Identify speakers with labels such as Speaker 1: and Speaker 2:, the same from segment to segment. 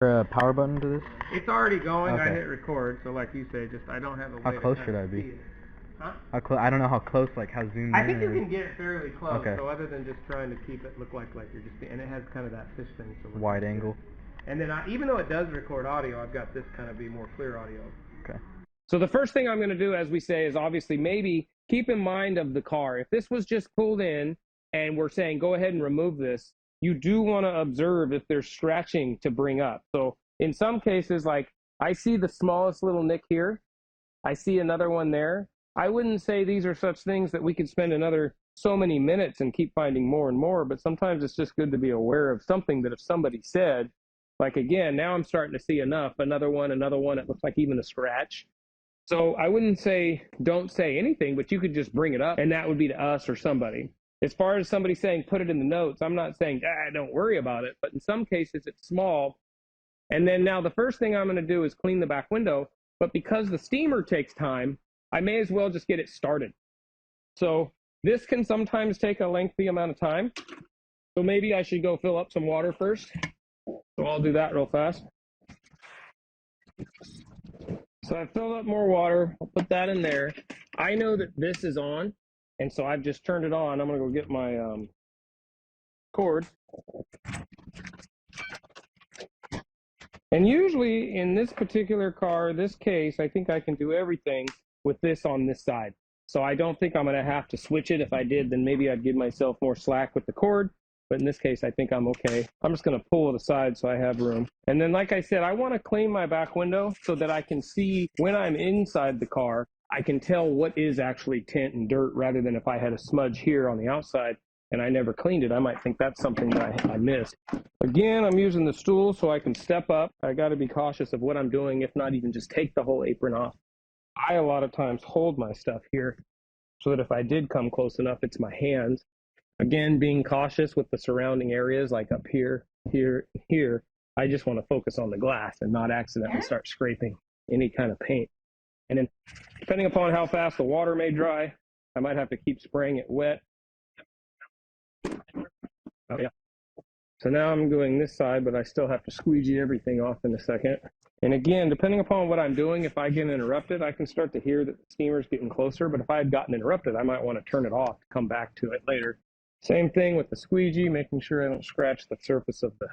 Speaker 1: there a power button to this?
Speaker 2: It's already going. I
Speaker 1: Okay.
Speaker 2: hit record, so like you say, just I don't have a
Speaker 1: How
Speaker 2: way to
Speaker 1: close
Speaker 2: kind
Speaker 1: should
Speaker 2: of
Speaker 1: I be?
Speaker 2: see it. Huh?
Speaker 1: How close? I don't know how close, like how zoomed
Speaker 2: I
Speaker 1: in
Speaker 2: think you
Speaker 1: or.
Speaker 2: can get fairly close.
Speaker 1: Okay.
Speaker 2: So other than just trying to keep it look like you're just, and it has kind of that fish thing. So we're
Speaker 1: Wide
Speaker 2: kinda
Speaker 1: angle.
Speaker 2: good. And then even though it does record audio, I've got this kind of be more clear audio.
Speaker 1: Okay.
Speaker 3: So the first thing I'm going to do, as we say, is obviously maybe keep in mind of the car. If this was just pulled in and we're saying go ahead and remove this, you do want to observe if there's scratching to bring up. So in some cases, like I see the smallest little nick here. I see another one there. I wouldn't say these are such things that we could spend another so many minutes and keep finding more and more, but sometimes it's just good to be aware of something that if somebody said, like again, now I'm starting to see enough, another one, it looks like even a scratch. So I wouldn't say don't say anything, but you could just bring it up, and that would be to us or somebody. As far as somebody saying put it in the notes, I'm not saying don't worry about it, but in some cases it's small. And then now the first thing I'm going to do is clean the back window, but because the steamer takes time, I may as well just get it started. So this can sometimes take a lengthy amount of time. So maybe I should go fill up some water first. So I'll do that real fast. So I filled up more water. I'll put that in there. I know that this is on, and so I've just turned it on. I'm going to go get my cord. And usually in this particular car, this case, I think I can do everything with this on this side. So I don't think I'm going to have to switch it. If I did, then maybe I'd give myself more slack with the cord. But in this case, I think I'm okay. I'm just going to pull it aside so I have room. And then, like I said, I want to clean my back window so that I can see when I'm inside the car, I can tell what is actually tint and dirt rather than if I had a smudge here on the outside and I never cleaned it. I might think that's something that I missed. Again, I'm using the stool so I can step up. I got to be cautious of what I'm doing, if not even just take the whole apron off. I a lot of times hold my stuff here so that if I did come close enough, it's my hands. Again, being cautious with the surrounding areas like up here, here, here. I just want to focus on the glass and not accidentally start scraping any kind of paint. And then depending upon how fast the water may dry, I might have to keep spraying it wet. Oh, yeah. So now I'm doing this side, but I still have to squeegee everything off in a second. And again, depending upon what I'm doing, if I get interrupted, I can start to hear that the steamer's getting closer. But if I had gotten interrupted, I might want to turn it off to come back to it later. Same thing with the squeegee, making sure I don't scratch the surface of the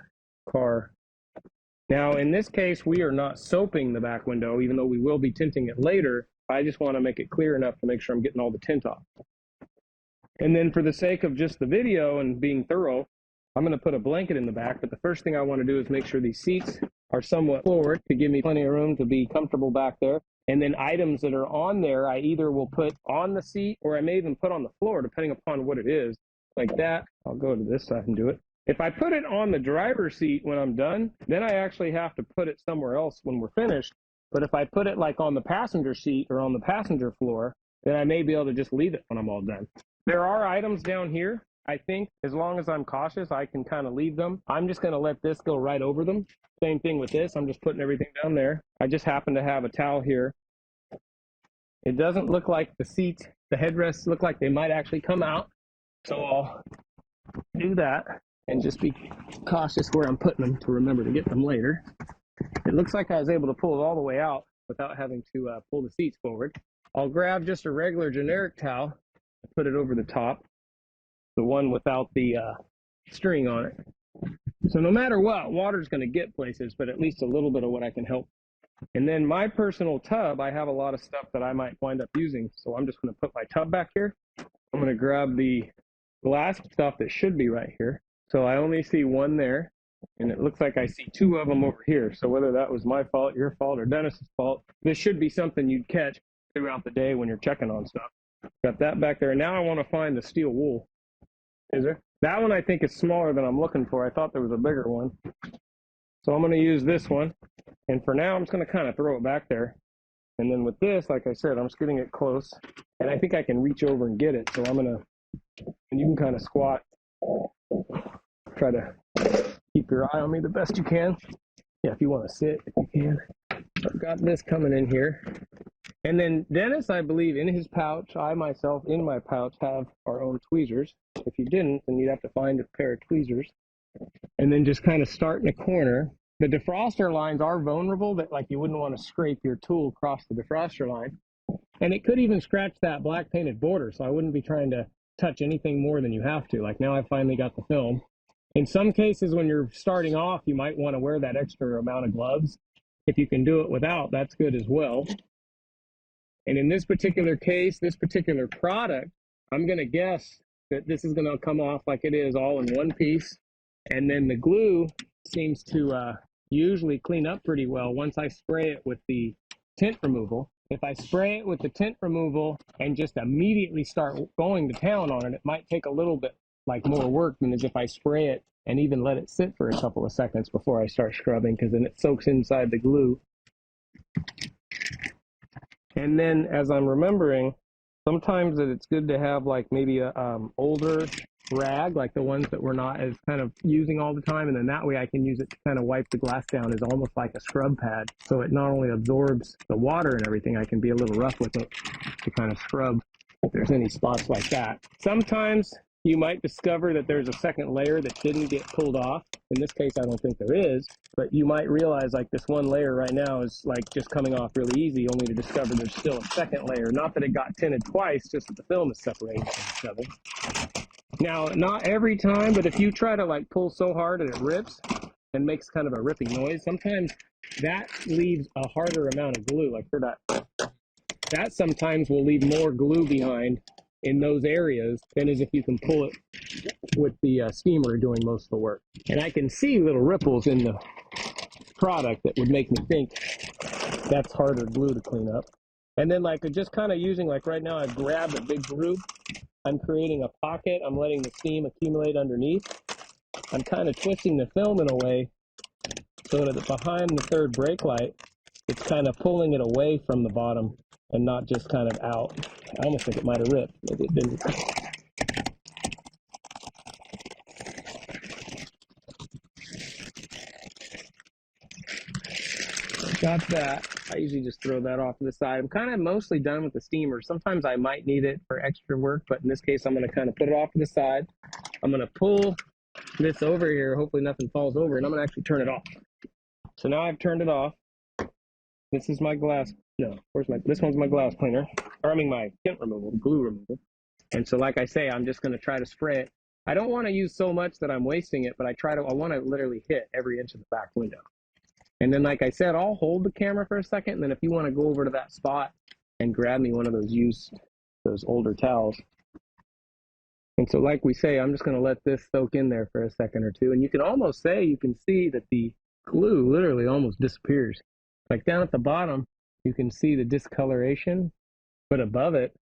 Speaker 3: car. Now, in this case, we are not soaping the back window, even though we will be tinting it later. I just want to make it clear enough to make sure I'm getting all the tint off. And then for the sake of just the video and being thorough, I'm going to put a blanket in the back, but the first thing I want to do is make sure these seats are somewhat forward to give me plenty of room to be comfortable back there. And then items that are on there, I either will put on the seat or I may even put on the floor, depending upon what it is. Like that. I'll go to this side and do it. If I put it on the driver's seat when I'm done, then I actually have to put it somewhere else when we're finished. But if I put it like on the passenger seat or on the passenger floor, then I may be able to just leave it when I'm all done. There are items down here. I think as long as I'm cautious, I can kind of leave them. I'm just going to let this go right over them. Same thing with this. I'm just putting everything down there. I just happen to have a towel here. It doesn't look like the seats, the headrests look like they might actually come out. So I'll do that and just be cautious where I'm putting them to remember to get them later. It looks like I was able to pull it all the way out without having to pull the seats forward. I'll grab just a regular generic towel and put it over the top, the one without the string on it. So no matter what, water's going to get places, but at least a little bit of what I can help. And then my personal tub, I have a lot of stuff that I might wind up using. So I'm just going to put my tub back here. I'm going to grab the glass stuff that should be right here. So I only see one there, and it looks like I see two of them over here. So whether that was my fault, your fault, or Dennis's fault, this should be something you'd catch throughout the day when you're checking on stuff. Got that back there. Now I want to find the steel wool. Is there? That one I think is smaller than I'm looking for. I thought there was a bigger one. So I'm going to use this one. And for now, I'm just going to kind of throw it back there. And then with this, like I said, I'm just getting it close. And I think I can reach over and get it. So I'm going to, and you can kind of squat. Try to keep your eye on me the best you can. Yeah, if you want to sit, if you can. I've got this coming in here. And then Dennis, I believe, in his pouch, I myself, in my pouch, have our own tweezers. If you didn't, then you'd have to find a pair of tweezers. And then just kind of start in a corner The defroster lines are vulnerable, that like you wouldn't want to scrape your tool across the defroster line. And it could even scratch that black painted border, so I wouldn't be trying to touch anything more than you have to. Like now I finally got the film. In some cases, when you're starting off, you might want to wear that extra amount of gloves. If you can do it without, that's good as well. And in this particular case, this particular product, I'm going to guess that this is going to come off like it is all in one piece. And then the glue seems to usually clean up pretty well once I spray it with the tint removal. If I spray it with the tint removal and just immediately start going to town on it, it might take a little bit like more work than as if I spray it and even let it sit for a couple of seconds before I start scrubbing, because then it soaks inside the glue. And then as I'm remembering, sometimes it's good to have like maybe a older rag, like the ones that we're not as kind of using all the time, and then that way I can use it to kind of wipe the glass down as almost like a scrub pad, so it not only absorbs the water and everything, I can be a little rough with it to kind of scrub if there's any spots like that. Sometimes you might discover that there's a second layer that didn't get pulled off. In this case, I don't think there is, but you might realize like this one layer right now is like just coming off really easy, only to discover there's still a second layer. Not that it got tinted twice, just that the film is separated from each other. Now, not every time, but if you try to like pull so hard and it rips and makes kind of a ripping noise, sometimes that leaves a harder amount of glue. Like for that sometimes will leave more glue behind in those areas than as if you can pull it with the steamer doing most of the work. And I can see little ripples in the product that would make me think that's harder glue to clean up. And then like just kind of using, like right now I've grabbed a big groove, I'm creating a pocket, I'm letting the steam accumulate underneath. I'm kind of twisting the film in a way so that behind the third brake light, it's kind of pulling it away from the bottom and not just kind of out. I almost think it might have ripped. Maybe it didn't. Got that. I usually just throw that off to the side. I'm kind of mostly done with the steamer. Sometimes I might need it for extra work, but in this case, I'm going to kind of put it off to the side. I'm going to pull this over here. Hopefully nothing falls over, and I'm going to actually turn it off. So now I've turned it off. This is my glass. No, this one's my glass cleaner. Or I mean my tint removal, glue removal. And so like I say, I'm just going to try to spray it. I don't want to use so much that I'm wasting it, but I want to literally hit every inch of the back window. And then like I said, I'll hold the camera for a second, and then if you want to go over to that spot and grab me one of those older towels. And so like we say, I'm just going to let this soak in there for a second or two. And you can almost say, you can see that the glue literally almost disappears. Like down at the bottom, you can see the discoloration, but above it,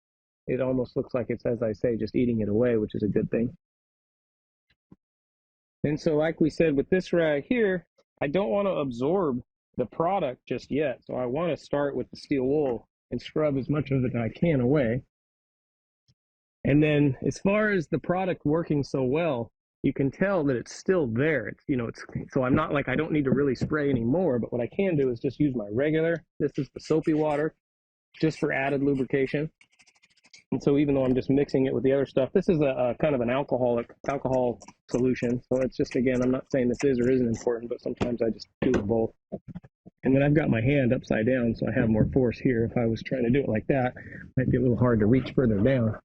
Speaker 3: it almost looks like it's, as I say, just eating it away, which is a good thing. And so like we said, with this rag here, I don't want to absorb the product just yet. So I want to start with the steel wool and scrub as much of it as I can away. And then as far as the product working so well, you can tell that it's still there. So I'm not like, I don't need to really spray anymore, but what I can do is just use my regular, this is the soapy water, just for added lubrication. And so even though I'm just mixing it with the other stuff, this is a kind of an alcohol solution. So it's just, again, I'm not saying this is or isn't important, but sometimes I just do them both. And then I've got my hand upside down, so I have more force here. If I was trying to do it like that, it might be a little hard to reach further down.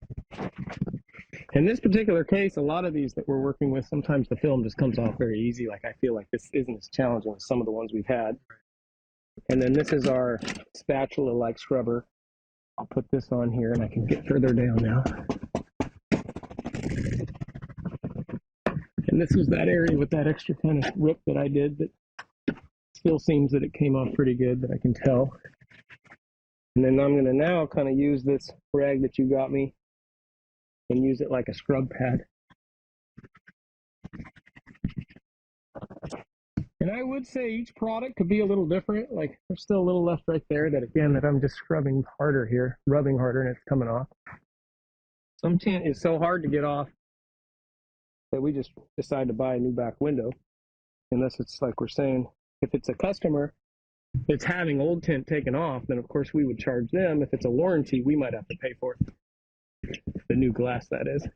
Speaker 3: In this particular case, a lot of these that we're working with, sometimes the film just comes off very easy. Like I feel like this isn't as challenging as some of the ones we've had. And then this is our spatula-like scrubber. I'll put this on here and I can get further down now. And this was that area with that extra kind of rip that I did that still seems that it came off pretty good, that I can tell. And then I'm going to now kind of use this rag that you got me and use it like a scrub pad. And I would say each product could be a little different. Like there's still a little left right there that, again, that I'm just scrubbing harder here, rubbing harder, and it's coming off. Some tint is so hard to get off that we just decide to buy a new back window. Unless it's like we're saying, if it's a customer that's having old tint taken off, then of course we would charge them. If it's a warranty, we might have to pay for it. The new glass, that is.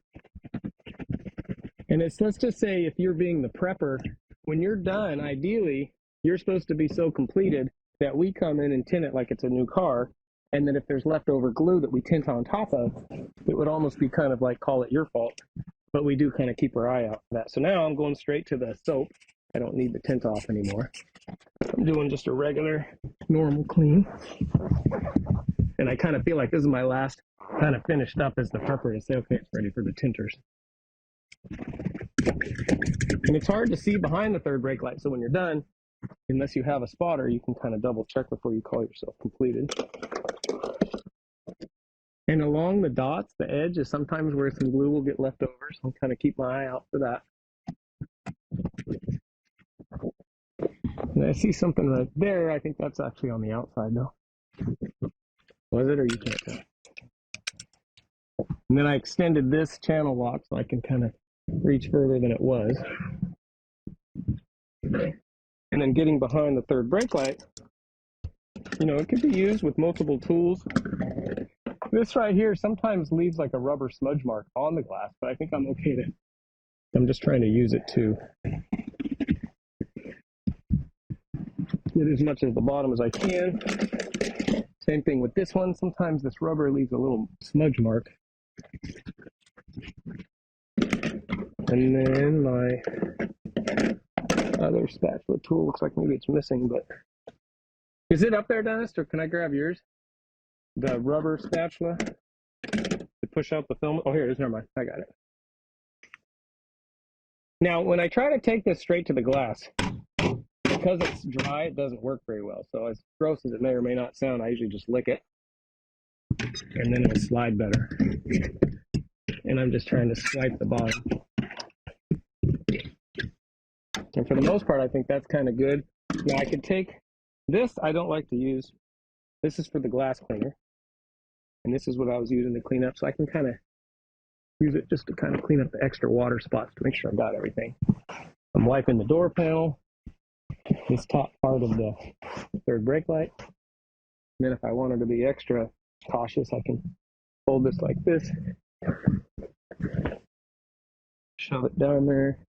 Speaker 3: And let's just say if you're being the prepper, when you're done, ideally, you're supposed to be so completed that we come in and tint it like it's a new car, and then if there's leftover glue that we tint on top of, it would almost be kind of like, call it your fault. But we do kind of keep our eye out for that. So now I'm going straight to the soap. I don't need the tint off anymore. I'm doing just a regular, normal clean. And I kind of feel like this is my last kind of finished up as the prepper to say, okay, it's ready for the tinters. And it's hard to see behind the third brake light, so when you're done, unless you have a spotter, you can kind of double check before you call yourself completed. And along the dots, the edge is sometimes where some glue will get left over, so I'll kind of keep my eye out for that. And I see something right there. I think that's actually on the outside though. Was it, or you can't tell? And then I extended this channel lock so I can kind of reach further than it was. And then getting behind the third brake light, you know, it could be used with multiple tools. This right here sometimes leaves like a rubber smudge mark on the glass, but I think I'm okay to, I'm just trying to use it to get as much of the bottom as I can. Same thing with this one. Sometimes this rubber leaves a little smudge mark. And then my other spatula tool looks like maybe it's missing, but is it up there, Dennis, or can I grab yours? The rubber spatula to push out the film. Oh, here it is. Never mind. I got it. Now, when I try to take this straight to the glass, because it's dry, it doesn't work very well. So as gross as it may or may not sound, I usually just lick it, and then it'll slide better. And I'm just trying to swipe the bottom. And for the most part, I think that's kind of good. Now, I could take this. I don't like to use. This is for the glass cleaner. And this is what I was using to clean up. So I can kind of use it just to kind of clean up the extra water spots to make sure I got everything. I'm wiping the door panel, this top part of the third brake light. And then if I wanted to be extra cautious, I can hold this like this, shove it down there.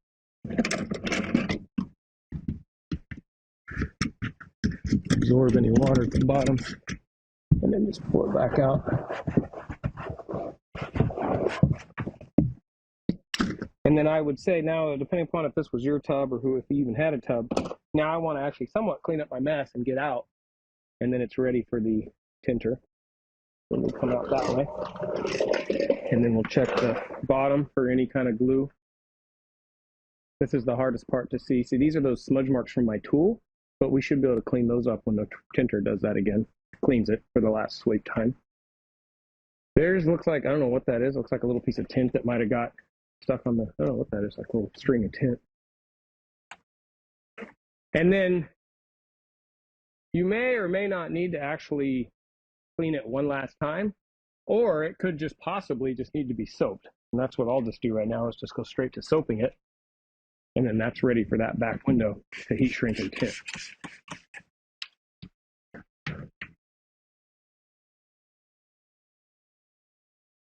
Speaker 3: Absorb any water at the bottom, and then just pull it back out. And then I would say now, depending upon if this was your tub or who, if you even had a tub, now I want to actually somewhat clean up my mess and get out, and then it's ready for the tinter. So we'll come out that way, and then we'll check the bottom for any kind of glue. This is the hardest part to see. See, these are those smudge marks from my tool, but we should be able to clean those up when the tinter does that again. Cleans it for the last sweep time. Theirs looks like, I don't know what that is. Looks like a little piece of tint that might have got stuck on the, I don't know what that is, like a little string of tint. And then you may or may not need to actually clean it one last time, or it could just possibly just need to be soaped. And that's what I'll just do right now, is just go straight to soaping it. And then that's ready for that back window to heat shrink and tint.